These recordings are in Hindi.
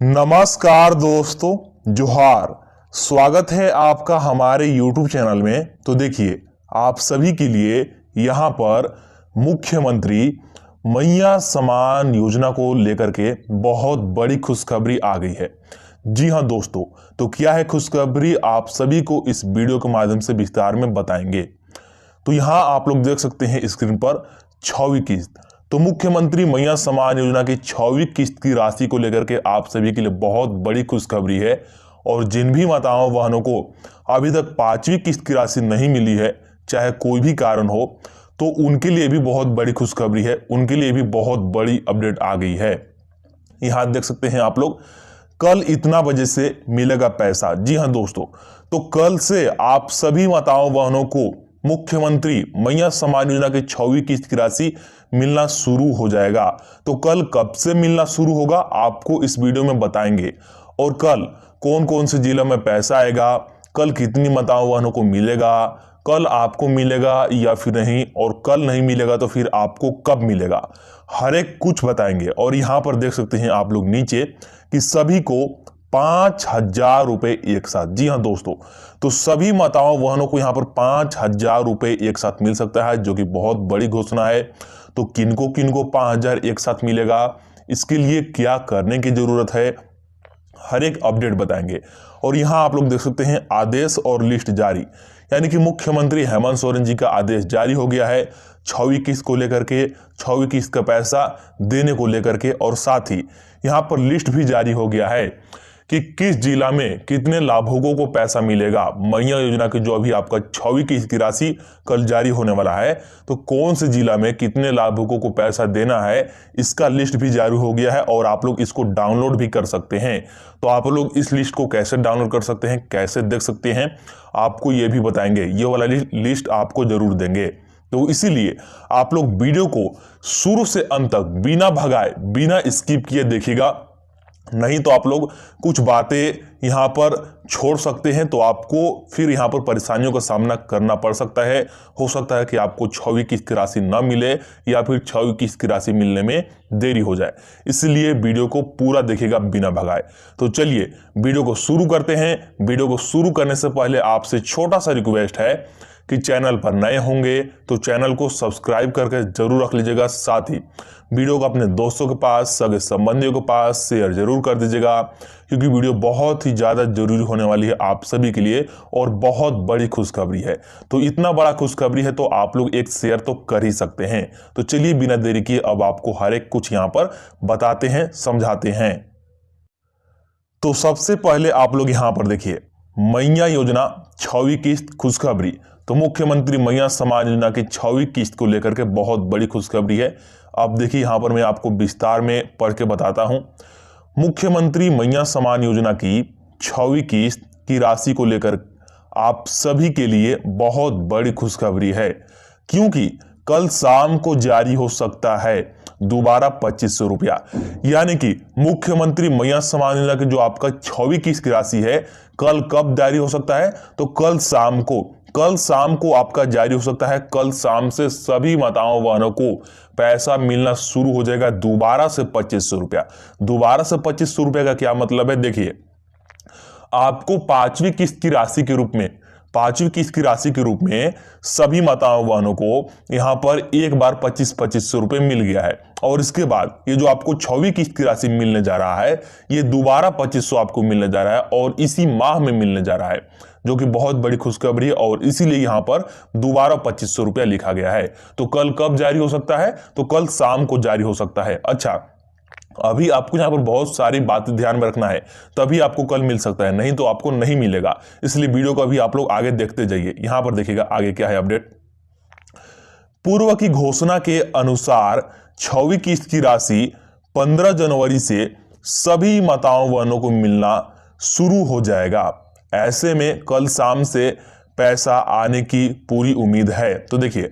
नमस्कार दोस्तों, जोहार। स्वागत है आपका हमारे YouTube चैनल में। तो देखिए, आप सभी के लिए यहाँ पर मुख्यमंत्री मैया समान योजना को लेकर के बहुत बड़ी खुशखबरी आ गई है। जी हाँ दोस्तों, तो क्या है खुशखबरी, आप सभी को इस वीडियो के माध्यम से विस्तार में बताएंगे। तो यहाँ आप लोग देख सकते हैं स्क्रीन पर 6वीं किस्त। तो मुख्यमंत्री मैया समान योजना की 6वीं किस्त की राशि को लेकर के आप सभी के लिए बहुत बड़ी खुशखबरी है। और जिन भी माताओं बहनों को अभी तक 5वीं किस्त की राशि नहीं मिली है, चाहे कोई भी कारण हो, तो उनके लिए भी बहुत बड़ी खुशखबरी है, उनके लिए भी बहुत बड़ी अपडेट आ गई है। यहाँ देख सकते हैं आप लोग, कल इतना बजे से मिलेगा पैसा। जी हाँ दोस्तों, तो कल से आप सभी माताओं बहनों को मुख्यमंत्री मैया समान योजना की 6वीं किस्त की राशि मिलना शुरू हो जाएगा। तो कल कब से मिलना शुरू होगा आपको इस वीडियो में बताएंगे, और कल कौन कौन से जिलों में पैसा आएगा, कल कितनी माताओं बहनों को मिलेगा, कल आपको मिलेगा या फिर नहीं, और कल नहीं मिलेगा तो फिर आपको कब मिलेगा, हर एक कुछ बताएंगे। और यहाँ पर देख सकते हैं आप लोग नीचे कि सभी को 5,000 रुपए एक साथ। जी हाँ दोस्तों, तो सभी माताओं बहनों को यहाँ पर 5,000 रुपए एक साथ मिल सकता है, जो कि बहुत बड़ी घोषणा है। तो किनको किनको 5,000 एक साथ मिलेगा, इसके लिए क्या करने की जरूरत है, हर एक अपडेट बताएंगे। और यहाँ आप लोग देख सकते हैं आदेश और लिस्ट जारी, यानी कि मुख्यमंत्री हेमंत सोरेन जी का आदेश जारी हो गया है 6वीं किस्त को लेकर के, 6वीं किस्त का पैसा देने को लेकर के। और साथ ही यहाँ पर लिस्ट भी जारी हो गया है कि किस जिला में कितने लाभुकों को पैसा मिलेगा। मैया योजना की जो अभी आपका 6वीं किस्त की राशि कल जारी होने वाला है, तो कौन से जिला में कितने लाभुकों को पैसा देना है, इसका लिस्ट भी जारी हो गया है। और आप लोग इसको डाउनलोड भी कर सकते हैं। तो आप लोग इस लिस्ट को कैसे डाउनलोड कर सकते हैं, कैसे देख सकते हैं, आपको ये भी बताएंगे। ये वाला लिस्ट आपको जरूर देंगे। तो इसीलिए आप लोग वीडियो को शुरू से अंत तक बिना भगाए, बिना स्किप किए देखिएगा, नहीं तो आप लोग कुछ बातें यहाँ पर छोड़ सकते हैं, तो आपको फिर यहाँ पर परेशानियों का सामना करना पड़ सकता है। हो सकता है कि आपको 6वीं किस्त की राशि ना मिले, या फिर 6वीं किस्त की राशि मिलने में देरी हो जाए। इसलिए वीडियो को पूरा देखिएगा बिना भगाए। तो चलिए वीडियो को शुरू करते हैं। वीडियो को शुरू करने से पहले आपसे छोटा सा रिक्वेस्ट है कि चैनल पर नए होंगे तो चैनल को सब्सक्राइब करके जरूर रख लीजिएगा। साथ ही वीडियो को अपने दोस्तों के पास, सगे संबंधियों के पास शेयर जरूर कर दीजिएगा, क्योंकि वीडियो बहुत ही ज़्यादा जरूरी होने वाली है आप सभी के लिए, और बहुत बड़ी खुशखबरी है। तो इतना बड़ा खुशखबरी है तो आप लोग एक शेयर तो कर ही सकते हैं। तो चलिए बिना देरी किए अब आपको हर एक कुछ यहाँ पर बताते हैं, समझाते हैं। तो सबसे पहले आप लोग यहाँ पर देखिए, मैया योजना 6वीं किस्त खुशखबरी। तो मुख्यमंत्री मैया समान योजना की 6वीं किस्त को लेकर के बहुत बड़ी खुशखबरी है। अब देखिए यहाँ पर मैं आपको विस्तार में पढ़ के बताता हूं। मुख्यमंत्री मैया समान योजना की 6वीं किस्त की राशि को लेकर आप सभी के लिए बहुत बड़ी खुशखबरी है, क्योंकि कल शाम को जारी हो सकता है दोबारा 2,500 रुपया। यानी कि मुख्यमंत्री मैया समान योजना की जो आपका 6वीं किस्त की राशि है, कल कब जारी हो सकता है, तो कल शाम को आपका जारी हो सकता है। कल शाम से सभी माताओं बहनों को पैसा मिलना शुरू हो जाएगा दोबारा से 2,500 रुपया। दोबारा से 2,500 रुपया का क्या मतलब है, देखिए आपको 5वीं किस्त की राशि के रूप में, 5वीं किस्त की राशि के रूप में सभी माताओं बहनों को यहाँ पर एक बार 2,500 रुपये मिल गया है। और इसके बाद ये जो आपको 6वीं किस्त की राशि मिलने जा रहा है, ये दोबारा 2,500 आपको मिलने जा रहा है, और इसी माह में मिलने जा रहा है, जो कि बहुत बड़ी खुशखबरी है। और इसीलिए यहाँ पर दोबारा 2,500 रुपया लिखा गया है। तो कल कब जारी हो सकता है, तो कल शाम को जारी हो सकता है। अच्छा, अभी आपको यहाँ पर बहुत सारी बातें ध्यान में रखना है, तभी आपको कल मिल सकता है, नहीं तो आपको नहीं मिलेगा। इसलिए वीडियो को अभी आप लोग आगे देखते जाइए। यहाँ पर देखिएगा आगे क्या है अपडेट। पूर्व की घोषणा के अनुसार 6वीं किस्त की राशि 15 जनवरी से सभी माताओं बहनों को मिलना शुरू हो जाएगा। ऐसे में कल शाम से पैसा आने की पूरी उम्मीद है। तो देखिए,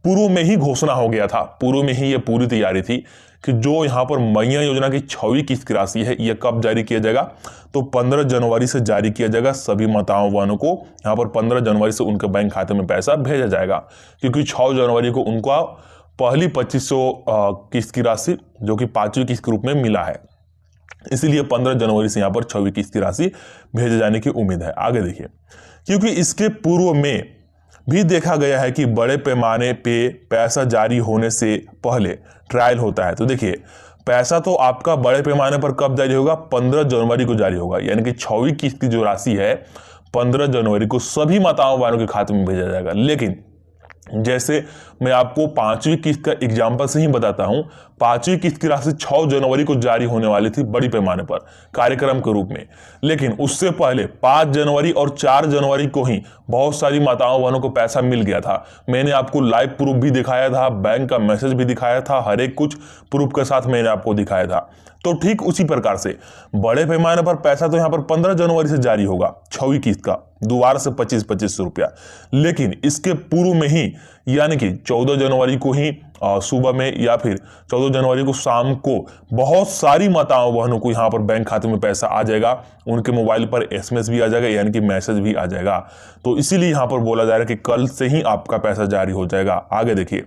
पूर्व में ही घोषणा हो गया था, पूर्व में ही ये पूरी तैयारी थी कि जो यहाँ पर मैया योजना की 6वीं किस्त की राशि है, ये कब जारी किया जाएगा, तो 15 जनवरी से जारी किया जाएगा। सभी माताओं बहनों को यहाँ पर 15 जनवरी से उनके बैंक खाते में पैसा भेजा जाएगा, क्योंकि 6 जनवरी को उनका पहली 2,500 किस्त की राशि जो कि 5वीं किस्त के रूप में मिला है। इसलिए 15 जनवरी से यहाँ पर 6वीं किस्त की राशि भेजे जाने की उम्मीद है। आगे देखिए, क्योंकि इसके पूर्व में भी देखा गया है कि बड़े पैमाने पे पैसा जारी होने से पहले ट्रायल होता है। तो देखिए, पैसा तो आपका बड़े पैमाने पर कब जारी होगा? 15 जनवरी को जारी होगा, यानी कि 6वीं किस्त की जो राशि है 15 जनवरी को सभी माताओं बहनों के खाते में भेजा जाएगा। लेकिन जैसे मैं आपको 5वीं किस्त का एग्जाम्पल से ही बताता हूं, 5वीं किस्त की राशि 6 जनवरी को जारी होने वाली थी बड़ी पैमाने पर कार्यक्रम के रूप में, लेकिन उससे पहले 5 जनवरी और 4 जनवरी को ही बहुत सारी माताओं बहनों को पैसा मिल गया था। मैंने आपको लाइव प्रूफ भी दिखाया था, बैंक का मैसेज भी दिखाया था, हर एक कुछ प्रूफ के साथ मैंने आपको दिखाया था। तो ठीक उसी प्रकार से बड़े पैमाने पर पैसा तो यहां पर 15 जनवरी से जारी होगा 6वीं किस्त का, दोबारा से 25-25 रुपया। लेकिन इसके पूर्व में ही, यानी कि 14 जनवरी को ही सुबह में या फिर 14 जनवरी को शाम को बहुत सारी माताओं बहनों को यहाँ पर बैंक खाते में पैसा आ जाएगा, उनके मोबाइल पर SMS भी आ जाएगा, यानी कि मैसेज भी आ जाएगा। तो इसीलिए यहाँ पर बोला जा रहा है कि कल से ही आपका पैसा जारी हो जाएगा। आगे देखिए,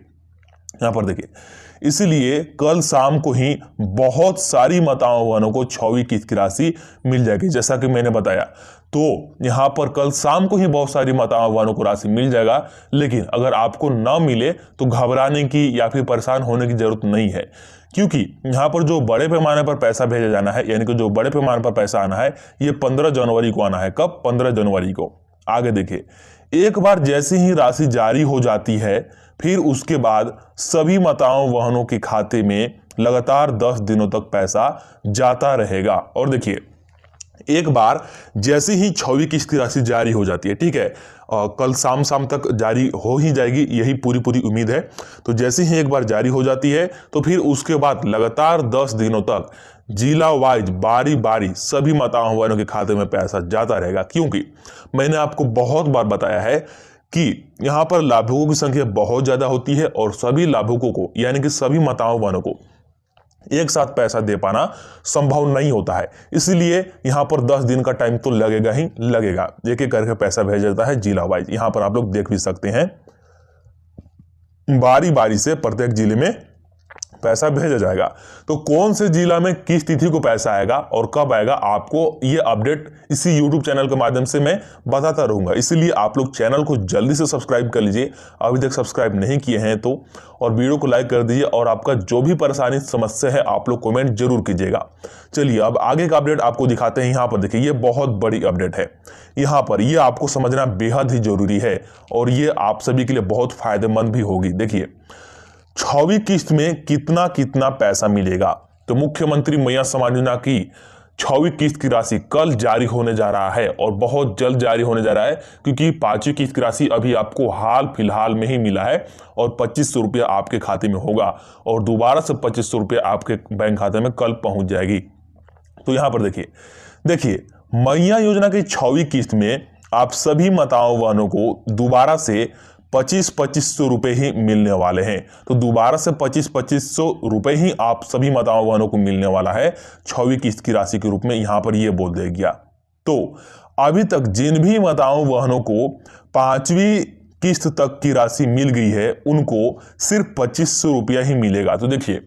यहाँ पर देखिए, इसलिए कल शाम को ही बहुत सारी माताओं बहनों को 6वीं किस्त की राशि मिल जाएगी, जैसा कि मैंने बताया। तो यहां पर कल शाम को ही बहुत सारी माताओं बहनों को राशि मिल जाएगा। लेकिन अगर आपको ना मिले तो घबराने की या फिर परेशान होने की जरूरत नहीं है, क्योंकि यहां पर जो बड़े पैमाने पर पैसा भेजा जाना है, यानी कि जो बड़े पैमाने पर पैसा आना है, ये 15 जनवरी को आना है। कब? 15 जनवरी को। आगे देखिए, एक बार जैसे ही राशि जारी हो जाती है, फिर उसके बाद सभी माताओं बहनों के खाते में लगातार 10 दिनों तक पैसा जाता रहेगा। और देखिए, एक बार जैसे ही 6वीं किस्त की राशि जारी हो जाती है, ठीक है, कल शाम तक जारी हो ही जाएगी, यही पूरी उम्मीद है। तो जैसे ही एक बार जारी हो जाती है तो फिर उसके बाद लगातार 10 दिनों तक जिला वाइज बारी बारी सभी माताओं बहनों के खाते में पैसा जाता रहेगा। क्योंकि मैंने आपको बहुत बार बताया है कि यहाँ पर लाभुकों की संख्या बहुत ज़्यादा होती है और सभी लाभुकों को, यानी कि सभी माताओं बहनों को एक साथ पैसा दे पाना संभव नहीं होता है। इसलिए यहाँ पर 10 दिन का टाइम तो लगेगा ही लगेगा। एक एक करके पैसा भेजा जाता है जिला वाइज। यहाँ पर आप लोग देख भी सकते हैं, बारी बारी से प्रत्येक जिले में पैसा भेजा जाएगा। तो कौन से जिला में किस तिथि को पैसा आएगा और कब आएगा, आपको ये अपडेट इसी YouTube चैनल के माध्यम से मैं बताता रहूंगा। इसलिए आप लोग चैनल को जल्दी से सब्सक्राइब कर लीजिए, अभी तक सब्सक्राइब नहीं किए हैं तो, और वीडियो को लाइक कर दीजिए। और आपका जो भी परेशानी समस्या है आप लोग कमेंट जरूर कीजिएगा। चलिए अब आगे का अपडेट आपको दिखाते हैं। यहाँ पर देखिए, ये बहुत बड़ी अपडेट है। यहाँ पर ये आपको समझना बेहद ही जरूरी है और ये आप सभी के लिए बहुत फायदेमंद भी होगी। देखिए, 6वीं किस्त में कितना कितना पैसा मिलेगा। तो मुख्यमंत्री महिला सम्मान योजना की 6वीं किस्त की राशि कल जारी होने जा रहा है और बहुत जल्द जारी होने जा रहा है, क्योंकि 5वीं किस्त की राशि अभी आपको हाल फिलहाल में ही मिला है और 2500 रुपया आपके खाते में होगा और दोबारा से 2500 रुपया आपके बैंक खाते में कल पहुंच जाएगी। तो यहां पर देखिए मैया योजना की 6वीं किस्त में आप सभी माताओं बहनों को दोबारा से 2500 रुपए ही मिलने वाले हैं। तो दोबारा से 2500 रुपए ही आप सभी माताओं बहनों को मिलने वाला है 6वीं किस्त की राशि के रूप में, यहां पर यह बोल दिया गया। तो अभी तक जिन भी माताओं बहनों को 5वीं किस्त तक की राशि मिल गई है, उनको सिर्फ 2500 रुपया ही मिलेगा। तो देखिए,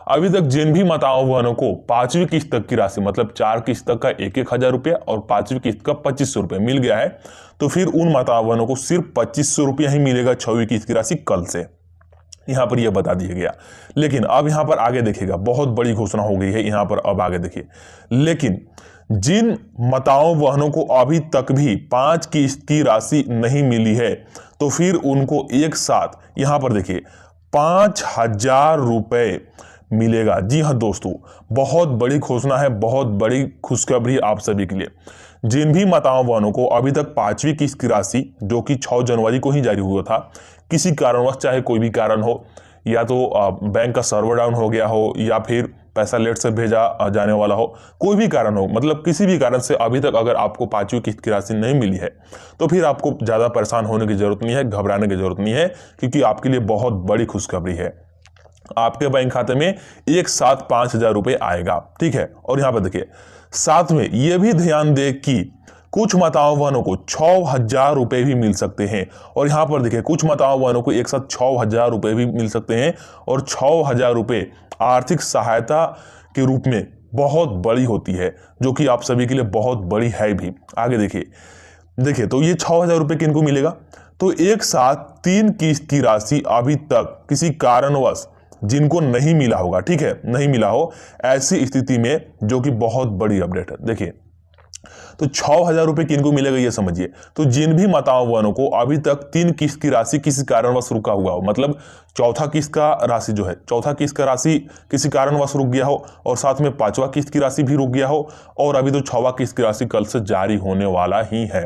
अभी तक जिन भी माताओं बहनों को 5वीं किस्त तक की राशि, मतलब 4 किस्त तक का 1,000 रुपया और 5वीं किस्त का 2500 रुपया मिल गया है, तो फिर उन माताओं बहनों को सिर्फ 2500 रुपया ही मिलेगा 6वीं किस्त की राशि कल से। यहां पर यह बता दिया गया। लेकिन अब यहां पर आगे देखिएगा, बहुत बड़ी घोषणा हो गई है यहां पर। अब आगे देखिए, लेकिन जिन माताओं बहनों को अभी तक भी 5 किस्त की राशि नहीं मिली है, तो फिर उनको एक साथ यहां पर देखिए 5000 रुपए मिलेगा। जी हाँ दोस्तों, बहुत बड़ी घोषणा है, बहुत बड़ी खुशखबरी आप सभी के लिए। जिन भी माताओं बहनों को अभी तक 5वीं किस्त की राशि, जो कि 6 जनवरी को ही जारी हुआ था, किसी कारणवश, चाहे कोई भी कारण हो, या तो बैंक का सर्वर डाउन हो गया हो या फिर पैसा लेट से भेजा जाने वाला हो, कोई भी कारण हो, मतलब किसी भी कारण से अभी तक अगर आपको 5वीं किस्त की राशि नहीं मिली है, तो फिर आपको ज़्यादा परेशान होने की जरूरत नहीं है, घबराने की जरूरत नहीं है, क्योंकि आपके लिए बहुत बड़ी खुशखबरी है। आपके बैंक खाते में एक साथ 5000 रुपए आएगा, ठीक है। और यहां पर देखिए, साथ में यह भी ध्यान दें कि कुछ माताओं बहनों को 6000 रुपए भी मिल सकते हैं। और यहां पर देखिए, कुछ माताओं बहनों को एक साथ 6000 रुपए भी मिल सकते हैं और 6000 रुपए आर्थिक सहायता के रूप में बहुत बड़ी होती है, जो कि आप सभी के लिए बहुत बड़ी है भी। आगे देखिए तो ये 6,000 रुपये किनको मिलेगा, तो एक साथ 3 किस्त की राशि अभी तक किसी कारणवश जिनको नहीं मिला होगा, ठीक है, नहीं मिला हो, ऐसी स्थिति में, जो कि बहुत बड़ी अपडेट है। देखिए तो 6,000 रुपये किनको मिलेगा ये समझिए। तो जिन भी माताओं को अभी तक 3 किस्त की राशि किसी कारणवश रुका हुआ हो, मतलब चौथा किस्त का राशि जो है, चौथा किस्त का राशि किसी कारणवश रुक गया हो, और साथ में 5वां किस्त की राशि भी रुक गया हो, और अभी तो 6वां किस्त की राशि कल से जारी होने वाला ही है।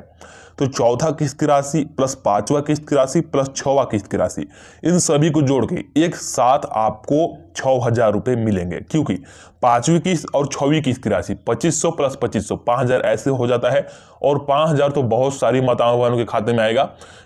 तो चौथा किस्त की राशि प्लस 5वां किस्त की राशि प्लस 6वां किस्त की राशि, इन सभी को जोड़ के एक साथ आपको 6,000 रुपये मिलेंगे, क्योंकि 5वीं किस्त और 6वीं किस्त की राशि 2,500 प्लस 2,500 5,000 ऐसे हो जाता है। और 5,000 तो बहुत सारी माताओं बहनों के खाते में आएगा,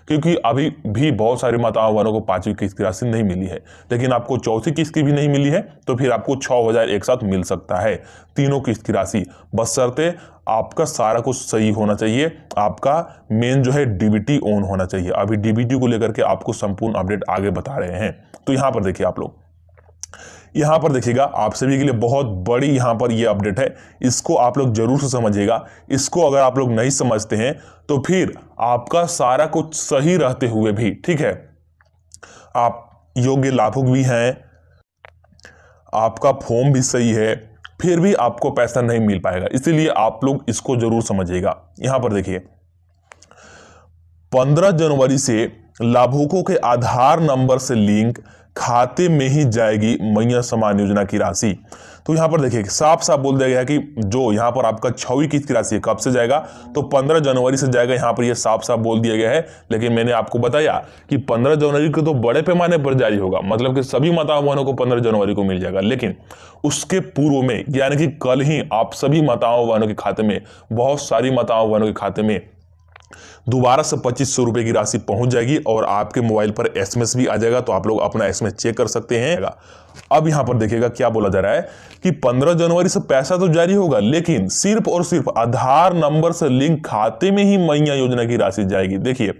क्योंकि अभी भी बहुत सारी माताओं बहनों को 5वीं किस्त की राशि नहीं मिली है, लेकिन आपको चौथी किस्त की भी नहीं मिली है, तो फिर आपको 6,000 एक साथ मिल सकता है, तीनों किस्त की राशि, बशर्ते आपका सारा कुछ सही होना चाहिए, आपका मेन जो है डीबीटी ऑन होना चाहिए। अभी डीबीटी को लेकर के आपको संपूर्ण अपडेट आगे बता रहे हैं। तो यहां पर देखिए, आप लोग यहां पर देखिएगा, आप सभी के लिए बहुत बड़ी यहां पर ये अपडेट है, इसको आप लोग जरूर से समझिएगा। इसको अगर आप लोग नहीं समझते हैं तो फिर आपका सारा कुछ सही रहते हुए भी, ठीक है, आप योग्य लाभुक भी हैं, आपका फॉर्म भी सही है, फिर भी आपको पैसा नहीं मिल पाएगा। इसीलिए आप लोग इसको जरूर समझिएगा। यहां पर देखिए 15 जनवरी से लाभुकों के आधार नंबर से लिंक खाते में ही जाएगी मैया समान योजना की राशि। तो यहां पर देखिए साफ साफ बोल दिया गया कि जो यहां पर आपका 6वीं किस्त की राशि है, कब से जाएगा, तो 15 जनवरी से जाएगा। यहां पर यह साफ साफ बोल दिया गया है। लेकिन मैंने आपको बताया कि 15 जनवरी को तो बड़े पैमाने पर जारी होगा, मतलब कि सभी माताओं बहनों को 15 जनवरी को मिल जाएगा, लेकिन उसके पूर्व में यानी कि कल ही आप सभी माताओं बहनों के खाते में, बहुत सारी माताओं बहनों के खाते में दोबारा से 2,500 रुपए की राशि पहुंच जाएगी, और आपके मोबाइल पर एसएमएस भी आ जाएगा। तो आप लोग अपना एसएमएस चेक कर सकते हैं। अब यहां पर देखिएगा क्या बोला जा रहा है कि 15 जनवरी से पैसा तो जारी होगा, लेकिन सिर्फ और सिर्फ आधार नंबर से लिंक खाते में ही मैया योजना की राशि जाएगी। देखिए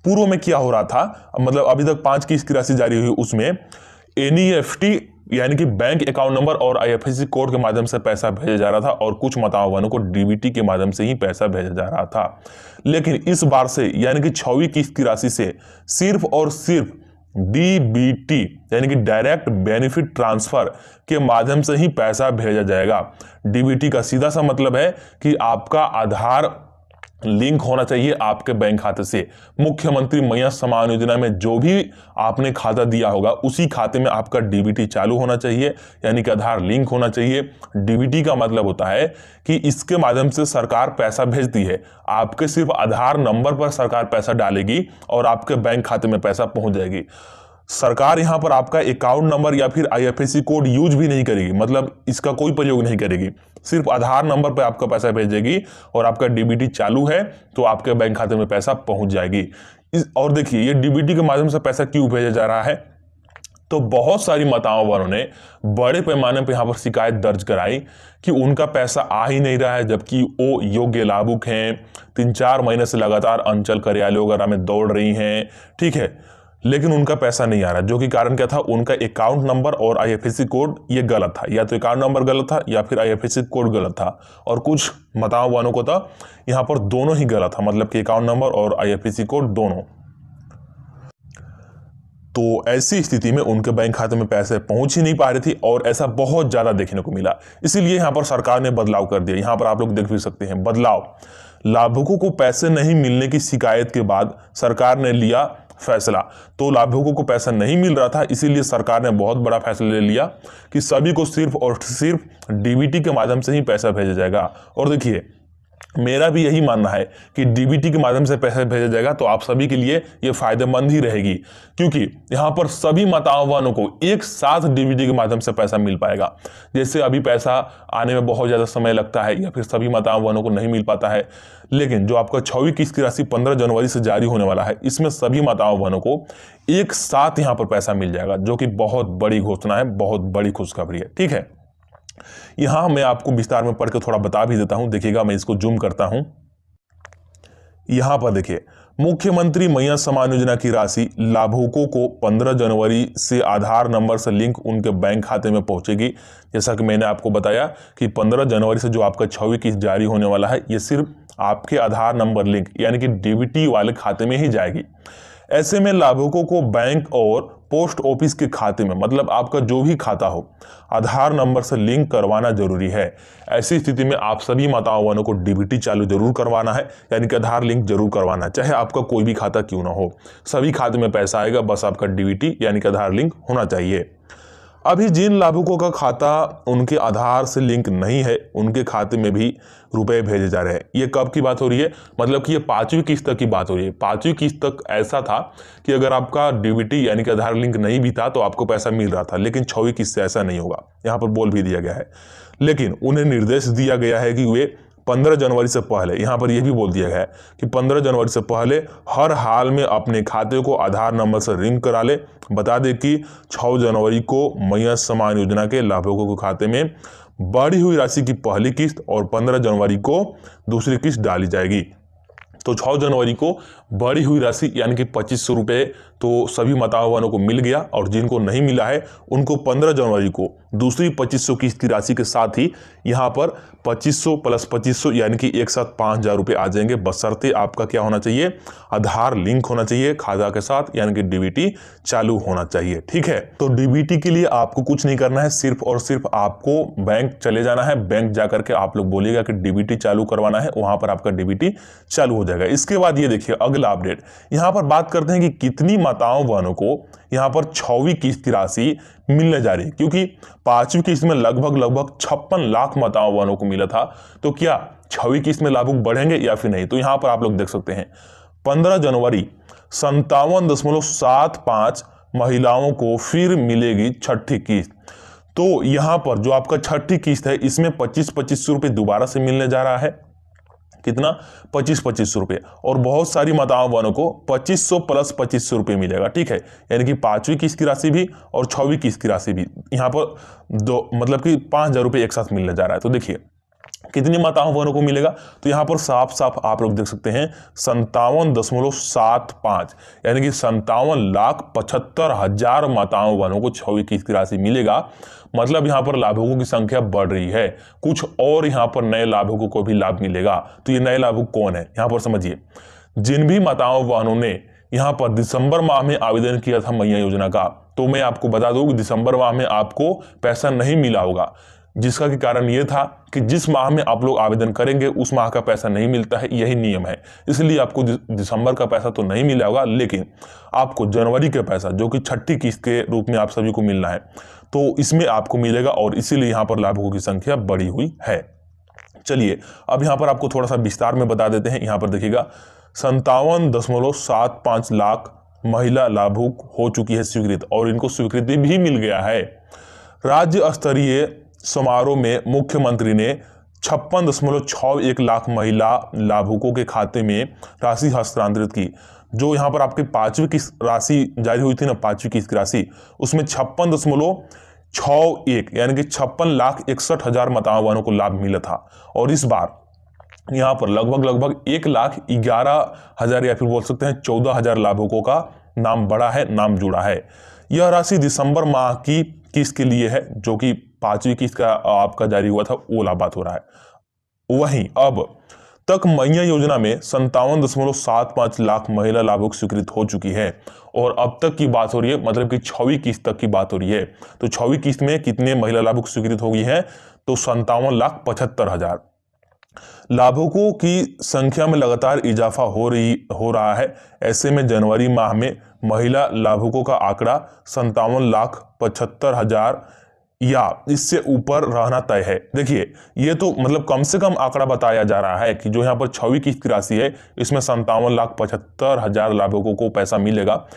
पूर्व में क्या हो रहा था, मतलब अभी तक 5 किस्त की राशि जारी हुई, उसमें एनईएफटी यानी कि बैंक अकाउंट नंबर और आईएफएससी कोड के माध्यम से पैसा भेजा जा रहा था, और कुछ माताओं बहनों को डीबीटी के माध्यम से ही पैसा भेजा जा रहा था। लेकिन इस बार से यानी कि 6वीं किस्त की राशि से सिर्फ और सिर्फ डीबीटी यानी कि डायरेक्ट बेनिफिट ट्रांसफर के माध्यम से ही पैसा भेजा जाएगा। डीबीटी का सीधा सा मतलब है कि आपका आधार लिंक होना चाहिए आपके बैंक खाते से। मुख्यमंत्री मैया समान योजना में जो भी आपने खाता दिया होगा, उसी खाते में आपका डीबीटी चालू होना चाहिए, यानी कि आधार लिंक होना चाहिए। डीबीटी का मतलब होता है कि इसके माध्यम से सरकार पैसा भेजती है, आपके सिर्फ आधार नंबर पर सरकार पैसा डालेगी और आपके बैंक खाते में पैसा पहुंच जाएगी। सरकार यहां पर आपका अकाउंट नंबर या फिर आईएफएससी कोड यूज भी नहीं करेगी, मतलब इसका कोई प्रयोग नहीं करेगी, सिर्फ आधार नंबर पर आपका पैसा भेजेगी, और आपका डीबीटी चालू है तो आपके बैंक खाते में पैसा पहुंच जाएगी। और देखिए ये डीबीटी के माध्यम से पैसा क्यों भेजा जा रहा है, तो बहुत सारी माताओं बहनों ने बड़े पैमाने पर यहां पर शिकायत दर्ज कराई कि उनका पैसा आ ही नहीं रहा है, जबकि वो योग्य लाभुक हैं, 3-4 महीने से लगातार अंचल कार्यालयों वगैरह में दौड़ रही हैं, ठीक है, लेकिन उनका पैसा नहीं आ रहा। जो कि कारण क्या था, उनका अकाउंट नंबर और आईएफएससी कोड ये गलत था, या तो अकाउंट नंबर गलत था या फिर आईएफएससी कोड गलत था, और कुछ माताओं बहनों को था यहां पर दोनों ही गलत था, मतलब कि अकाउंट नंबर और आईएफएससी कोड दोनों। तो ऐसी स्थिति में उनके बैंक खाते में पैसे पहुंच ही नहीं पा रही थी, और ऐसा बहुत ज्यादा देखने को मिला। इसीलिए यहां पर सरकार ने बदलाव कर दिया। यहां पर आप लोग देख भी सकते हैं बदलाव। लाभुकों को पैसे नहीं मिलने की शिकायत के बाद सरकार ने लिया फैसला। तो लाभुकों को पैसा नहीं मिल रहा था, इसीलिए सरकार ने बहुत बड़ा फैसला ले लिया कि सभी को सिर्फ और सिर्फ डीबीटी के माध्यम से ही पैसा भेजा जाएगा। और देखिए मेरा भी यही मानना है कि डीबीटी के माध्यम से पैसा भेजा जाएगा तो आप सभी के लिए ये फायदेमंद ही रहेगी, क्योंकि यहां पर सभी माताओं बहनों को एक साथ डीबीटी के माध्यम से पैसा मिल पाएगा। जैसे अभी पैसा आने में बहुत ज्यादा समय लगता है, या फिर सभी माताओं बहनों को नहीं मिल पाता है, लेकिन जो आपका 6वीं किस्त की राशि 15 जनवरी से जारी होने वाला है, इसमें सभी माताओं बहनों को एक साथ यहां पर पैसा मिल जाएगा, जो कि बहुत बड़ी घोषणा है, बहुत बड़ी खुशखबरी है। ठीक है, यहां मैं आपको विस्तार में पढ़ के थोड़ा बता भी देता हूं। देखिएगा मैं इसको जूम करता हूं। यहां पर देखिए मुख्यमंत्री महिला सम्मान योजना की राशि लाभुकों को 15 जनवरी से आधार नंबर से लिंक उनके बैंक खाते में पहुंचेगी। जैसा कि मैंने आपको बताया कि 15 जनवरी से जो आपका 6वीं किस्त जारी होने वाला है, ये सिर्फ आपके आधार नंबर लिंक यानी कि डीबीटी वाले खाते में ही जाएगी। ऐसे में लाभुकों को बैंक और पोस्ट ऑफिस के खाते में, मतलब आपका जो भी खाता हो, आधार नंबर से लिंक करवाना जरूरी है। ऐसी स्थिति में आप सभी माताओं बहनों को डीबीटी चालू जरूर करवाना है, यानी कि आधार लिंक जरूर करवाना है, चाहे आपका कोई भी खाता क्यों ना हो। सभी खाते में पैसा आएगा, बस आपका डीबीटी यानी कि आधार लिंक होना चाहिए। अभी जिन लाभुकों का खाता उनके आधार से लिंक नहीं है, उनके खाते में भी रुपए भेजे जा रहे हैं। ये कब की बात हो रही है? मतलब कि ये 5वीं किस्त तक की बात हो रही है। 5वीं किस्त तक ऐसा था कि अगर आपका डीबीटी यानी कि आधार लिंक नहीं भी था तो आपको पैसा मिल रहा था, लेकिन 6वीं किस्त से ऐसा नहीं होगा, यहाँ पर बोल भी दिया गया है। लेकिन उन्हें निर्देश दिया गया है कि वे 15 जनवरी से पहले, यहाँ पर यह भी बोल दिया गया है कि 15 जनवरी से पहले हर हाल में अपने खाते को आधार नंबर से लिंक करा ले। बता दें कि 6 जनवरी को महिला सम्मान योजना के लाभुकों के खाते में बढ़ी हुई राशि की पहली किस्त और 15 जनवरी को दूसरी किस्त डाली जाएगी। तो 6 जनवरी को बढ़ी हुई राशि यानी कि 2500 रुपये तो सभी माताओं बहनों को मिल गया, और जिनको नहीं मिला है उनको 15 जनवरी को दूसरी 2500 किस्त की राशि के साथ ही यहाँ पर 2500 प्लस 2500 यानी कि एक साथ 5000 रुपये आ जाएंगे। बशर्ते आपका क्या होना चाहिए? आधार लिंक होना चाहिए खाता के साथ, यानी कि डीबीटी चालू होना चाहिए। ठीक है, तो डीबीटी के लिए आपको कुछ नहीं करना है, सिर्फ और सिर्फ आपको बैंक चले जाना है। बैंक जाकर के आप लोग बोलिएगा कि डीबीटी चालू करवाना है, वहां पर आपका डीबीटी चालू हो जाएगा। इसके बाद ये देखिए अगला अपडेट, यहाँ पर बात करते हैं कि कितनी माताओं बहनों को यहाँ पर 6वीं किस्त की राशि मिलने जा रही है, क्योंकि 5वीं किस्त में लगभग 56 लाख माताओं बहनों को मिला था। तो क्या 6वीं किस्त में लाभुक बढ़ेंगे या फिर नहीं? तो यहाँ पर आप लोग देख सकते हैं 15 जनवरी 57.75 महिलाओं को फिर मिलेगी छठी किस्त। तो यहाँ पर जो आपका छठी किस्त है, इसमें 25-25 रुपये दोबारा से मिलने जा रहा है। कितना? 25-25 रुपये। और बहुत सारी माताओं बहनों को 2500 प्लस 2500 रुपये मिलेगा। ठीक है, यानी कि 5वीं किस्त की राशि भी और 6वीं किस्त की राशि भी, यहाँ पर दो, मतलब कि 5000 रुपये एक साथ मिलने जा रहा है। तो देखिए कितनी माताओं बहनों को मिलेगा, तो यहाँ पर साफ साफ आप लोग देख सकते हैं 57.75 यानी कि 57,75,000 माताओं बहनों को 6वीं किस्त की राशि मिलेगा। मतलब यहाँ पर लाभुकों की संख्या बढ़ रही है, कुछ और यहाँ पर नए लाभुकों को भी लाभ मिलेगा। तो ये नए लाभुक कौन है? यहाँ पर समझिए, जिन भी माताओं बहनों ने यहाँ पर दिसंबर माह में आवेदन किया था मैया योजना का, तो मैं आपको बता दूं कि दिसंबर माह में आपको पैसा नहीं मिला होगा, जिसका कि कारण ये था कि जिस माह में आप लोग आवेदन करेंगे उस माह का पैसा नहीं मिलता है, यही नियम है। इसलिए आपको दिसंबर का पैसा तो नहीं मिला होगा, लेकिन आपको जनवरी का पैसा जो कि छठी किस्त के रूप में आप सभी को मिलना है, तो इसमें आपको मिलेगा, और इसीलिए यहाँ पर लाभुकों की संख्या बढ़ी हुई है। चलिए अब यहाँ पर आपको थोड़ा सा विस्तार में बता देते हैं। यहाँ पर देखिएगा 57.75 लाख महिला लाभुक हो चुकी है स्वीकृत, और इनको स्वीकृति भी मिल गया है। राज्य स्तरीय समारोह में मुख्यमंत्री ने 56.61 लाख महिला लाभुकों के खाते में राशि हस्तांतरित की। जो यहाँ पर आपकी 5वीं किस्त राशि जारी हुई थी ना, 5वीं किस्त की राशि, उसमें 56.61 यानी कि 56,61,000 माताओं बहनों को लाभ मिला था। और इस बार यहाँ पर लगभग 1,11,000 या फिर बोल सकते हैं 14,000 लाभुकों का नाम बढ़ा है, नाम जुड़ा है। यह राशि दिसंबर माह की किस्त के लिए है, जो कि 5वीं किस्त का आपका जारी हुआ था, वो लाभ बात हो रहा है। वहीं अब तक मैया योजना में 57.75 लाख महिला लाभुक स्वीकृत हो चुकी है, और अब तक की बात हो रही है, मतलब कि 6वीं किस्त तक की बात हो रही है। तो 6वीं किस्त में कितने महिला लाभुक स्वीकृत हो गई है? तो 57,75,000। लाभुकों की संख्या में लगातार इजाफा हो रहा है। ऐसे में जनवरी माह में महिला लाभुकों का आंकड़ा 57,75,000 या इससे ऊपर रहना तय है। देखिए ये तो मतलब कम से कम आंकड़ा बताया जा रहा है कि जो यहाँ पर 6वीं किस्त की राशि है, इसमें 57,75,000 लाभुकों को पैसा मिलेगा।